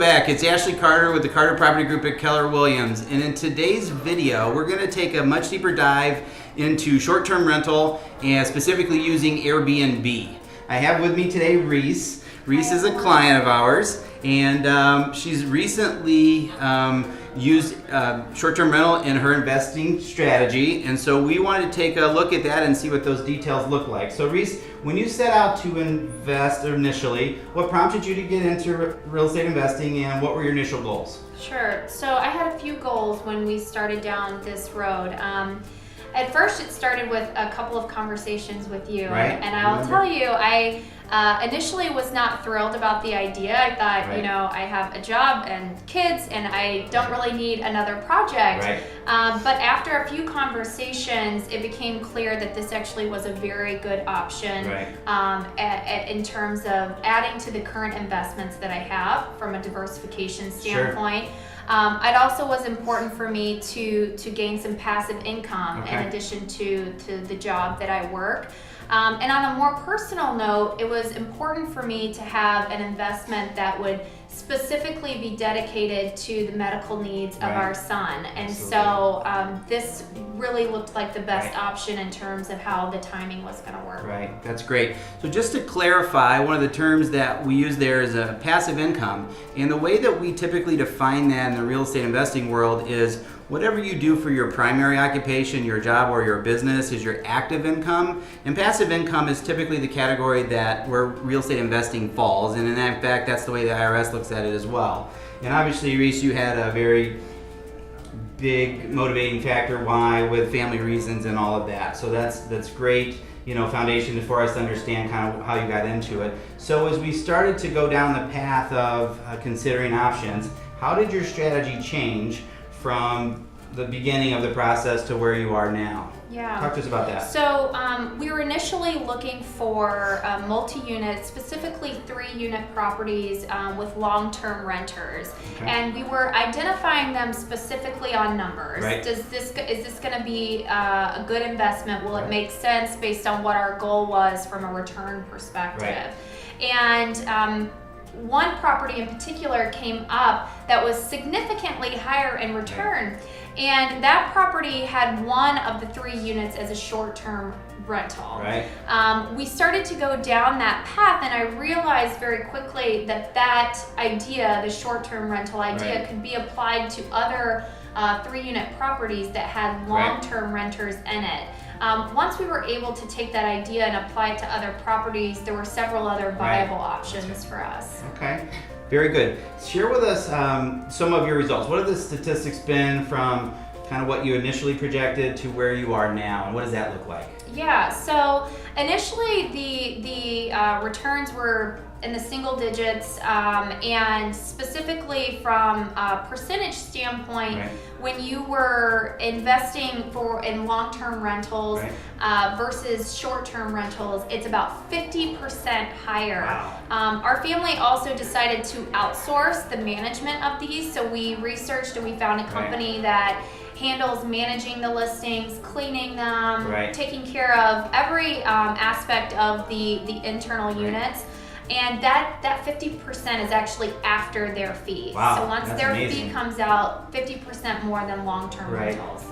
back. It's Ashley Carter with the Carter Property Group at Keller Williams. And in today's video, we're going to take a much deeper dive into short-term rental and specifically using Airbnb. I have with me today Reese. Reese is a client of ours, and she's recently used short-term rental in her investing strategy, and so we wanted to take a look at that and see what those details look like. So Reese, when you set out to invest initially, what prompted you to get into real estate investing, and what were your initial goals? Sure. So I had a few goals when we started down this road. At first, it started with a couple of conversations with you, right. And I'll tell you, I initially was not thrilled about the idea. I thought, right. I have a job and kids, and I don't really need another project. Right. But after a few conversations, it became clear that this actually was a very good option, right. in terms of adding to the current investments that I have from a diversification standpoint. Sure. It also was important for me to gain some passive income in addition to the job that I work. And on a more personal note, it was important for me to have an investment that would specifically be dedicated to the medical needs of our son. And so this really looked like the best option in terms of how the timing was going to work. Right, that's great. So just to clarify, one of the terms that we use there is a passive income. And the way that we typically define that in the real estate investing world is whatever you do for your primary occupation, your job or your business, is your active income. And passive income is typically the category that where real estate investing falls. And in fact, that's the way the IRS looks at it as well. And obviously, Reese, you had a very big motivating factor why, with family reasons and all of that. So that's great, foundation for us to understand kind of how you got into it. So as we started to go down the path of considering options, how did your strategy change from the beginning of the process to where you are now? Yeah. Talk to us about that. So we were initially looking for multi-unit, specifically 3-unit properties with long-term renters. And we were identifying them specifically on numbers. Right. Is this going to be a good investment? Will it make sense based on what our goal was from a return perspective? And one property in particular came up that was significantly higher in return. And that property had one of the 3 units as a short-term rental. Right. We started to go down that path, and I realized very quickly that idea, the short-term rental idea, could be applied to other 3-unit properties that had long-term renters in it. Once we were able to take that idea and apply it to other properties, there were several other viable options for us. Okay, very good. Share with us some of your results. What have the statistics been from kind of what you initially projected to where you are now, and what does that look like? Yeah, so initially the returns were in the single digits, and specifically from a percentage standpoint, when you were investing in long-term rentals versus short-term rentals, it's about 50% higher. Wow. Our family also decided to outsource the management of these, so we researched and we found a company that handles managing the listings, cleaning them, taking care of every aspect of the internal units. And that 50% is actually after their fee. Wow, so once that's their amazing. fee comes out, 50% more than long-term rentals.